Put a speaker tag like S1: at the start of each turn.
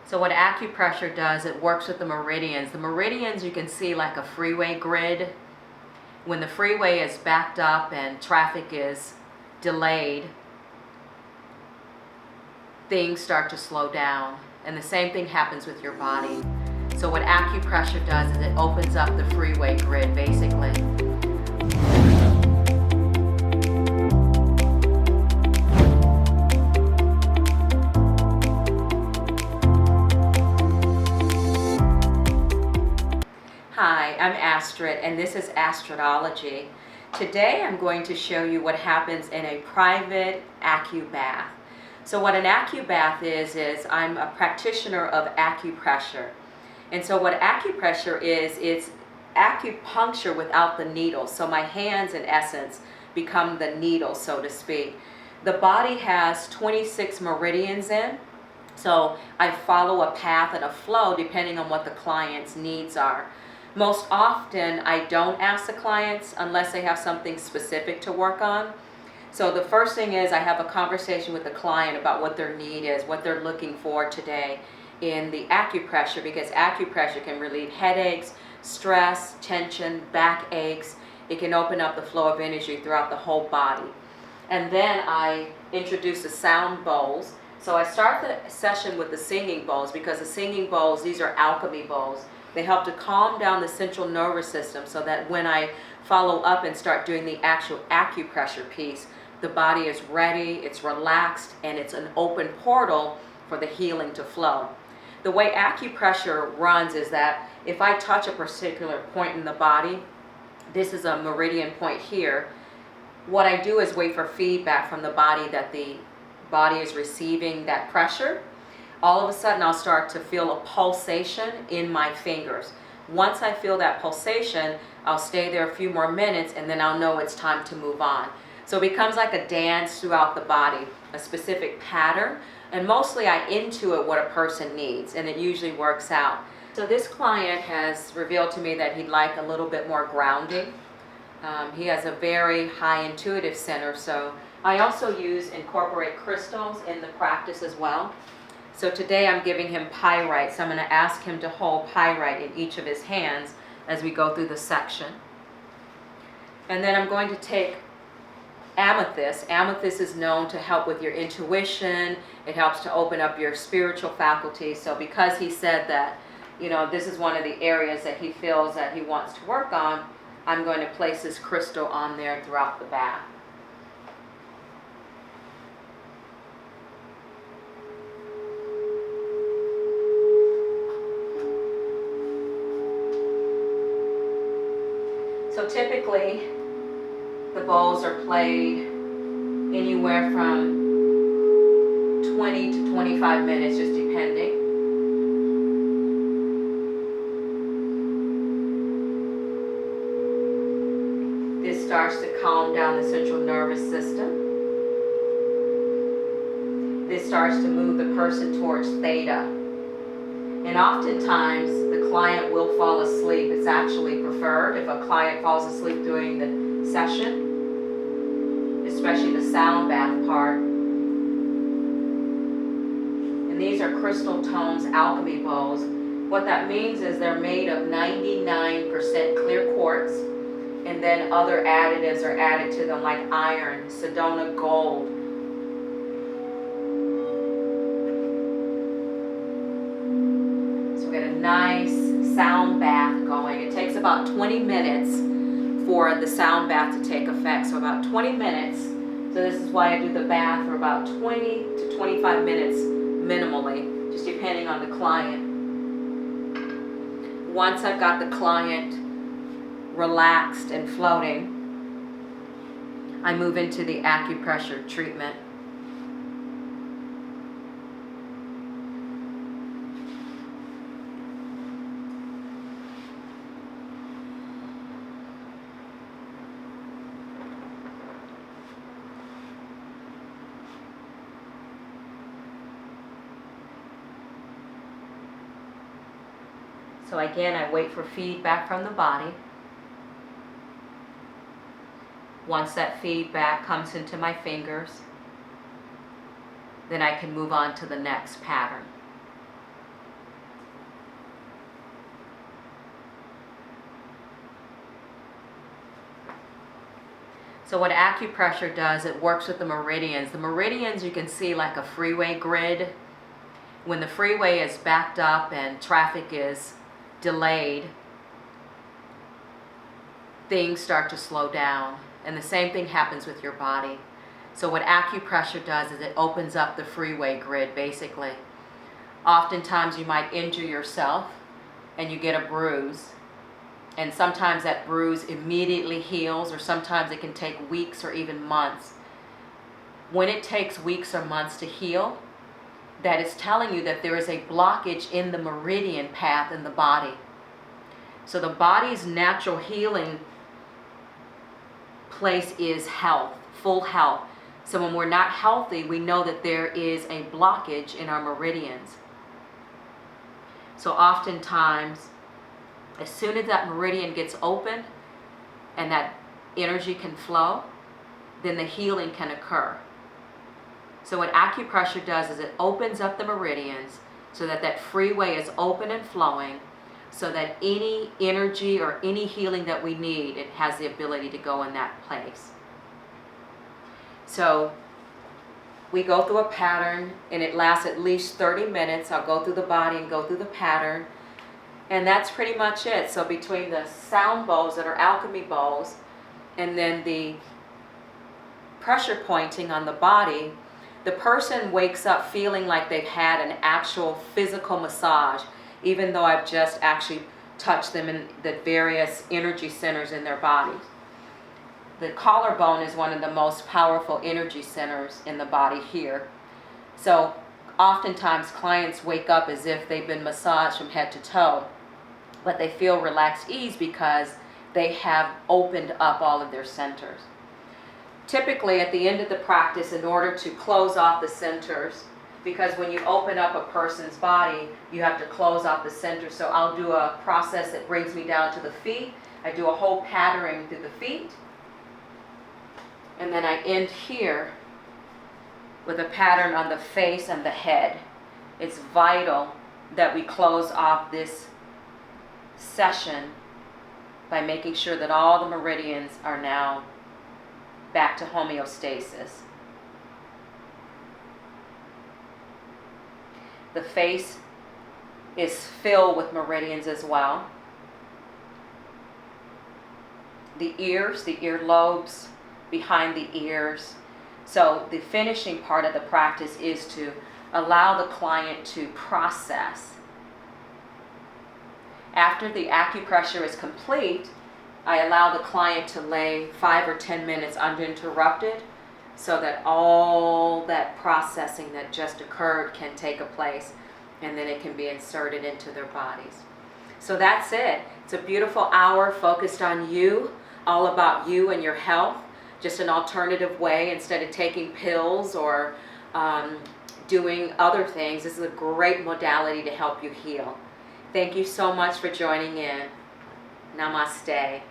S1: So what acupressure does, it works with the meridians. The meridians you can see like a freeway grid. When the freeway is backed up and traffic is delayed, things start to slow down. And the same thing happens with your body. So what acupressure does is it opens up the freeway grid, basically. Hi, I'm Astrid, and this is Astridology. Today I'm going to show you what happens in a private acubath. So what an acubath is I'm a practitioner of acupressure. And so what acupressure is, it's acupuncture without the needle. So my hands, in essence, become the needle, so to speak. The body has 26 meridians in. So I follow a path and a flow depending on what the client's needs are. Most often, I don't ask the clients unless they have something specific to work on. So the first thing is I have a conversation with the client about what their need is, what they're looking for today in the acupressure, because acupressure can relieve headaches, stress, tension, back aches. It can open up the flow of energy throughout the whole body. And then I introduce the sound bowls. So I start the session with the singing bowls, because the singing bowls, these are alchemy bowls. They help to calm down the central nervous system so that when I follow up and start doing the actual acupressure piece, the body is ready, it's relaxed, and it's an open portal for the healing to flow. The way acupressure runs is that if I touch a particular point in the body, this is a meridian point here, what I do is wait for feedback from the body that the body is receiving that pressure. All of a sudden I'll start to feel a pulsation in my fingers. Once I feel that pulsation, I'll stay there a few more minutes and then I'll know it's time to move on. So it becomes like a dance throughout the body, a specific pattern, and mostly I intuit what a person needs, and it usually works out. So this client has revealed to me that he'd like a little bit more grounding. He has a very high intuitive center, so I also incorporate crystals in the practice as well. So today I'm giving him pyrite, so I'm going to ask him to hold pyrite in each of his hands as we go through the section. And then I'm going to take amethyst. Amethyst is known to help with your intuition. It helps to open up your spiritual faculties. So because he said that, this is one of the areas that he feels that he wants to work on, I'm going to place this crystal on there throughout the bath. So typically, the bowls are played anywhere from 20 to 25 minutes, just depending. This starts to calm down the central nervous system. This starts to move the person towards theta. And oftentimes, the client will fall asleep. It's actually preferred if a client falls asleep during the session, especially the sound bath part. And these are crystal tones alchemy bowls. What that means is they're made of 99% clear quartz, and then other additives are added to them like iron, Sedona gold. Nice sound bath going. It takes about 20 minutes for the sound bath to take effect. So about 20 minutes. So this is why I do the bath for about 20 to 25 minutes minimally, just depending on the client. Once I've got the client relaxed and floating, I move into the acupressure treatment. So again, I wait for feedback from the body. Once that feedback comes into my fingers, then I can move on to the next pattern. So what acupressure does, it works with the meridians. The meridians you can see like a freeway grid. When the freeway is backed up and traffic is delayed, things start to slow down. And the same thing happens with your body. So what acupressure does is it opens up the freeway grid, basically. Oftentimes you might injure yourself and you get a bruise. And sometimes that bruise immediately heals, or sometimes it can take weeks or even months. When it takes weeks or months to heal, that is telling you that there is a blockage in the meridian path in the body. So the body's natural healing place is health, full health. So when we're not healthy, we know that there is a blockage in our meridians. So oftentimes, as soon as that meridian gets open and that energy can flow, then the healing can occur. So what acupressure does is it opens up the meridians so that that freeway is open and flowing, so that any energy or any healing that we need, it has the ability to go in that place. So we go through a pattern and it lasts at least 30 minutes. I'll go through the body and go through the pattern. And that's pretty much it. So between the sound bowls that are alchemy bowls and then the pressure pointing on the body, the person wakes up feeling like they've had an actual physical massage, even though I've just actually touched them in the various energy centers in their bodies. The collarbone is one of the most powerful energy centers in the body here. So oftentimes clients wake up as if they've been massaged from head to toe, but they feel relaxed ease because they have opened up all of their centers. Typically at the end of the practice, in order to close off the centers, because when you open up a person's body, you have to close off the center. So I'll do a process that brings me down to the feet. I do a whole patterning through the feet. And then I end here with a pattern on the face and the head. It's vital that we close off this session by making sure that all the meridians are now back to homeostasis. The face is filled with meridians as well. The ears, the earlobes, behind the ears. So the finishing part of the practice is to allow the client to process. After the acupressure is complete, I allow the client to lay 5 or 10 minutes uninterrupted so that all that processing that just occurred can take a place, and then it can be inserted into their bodies. So that's it. It's a beautiful hour focused on you, all about you and your health, just an alternative way instead of taking pills or doing other things. This is a great modality to help you heal. Thank you so much for joining in. Namaste.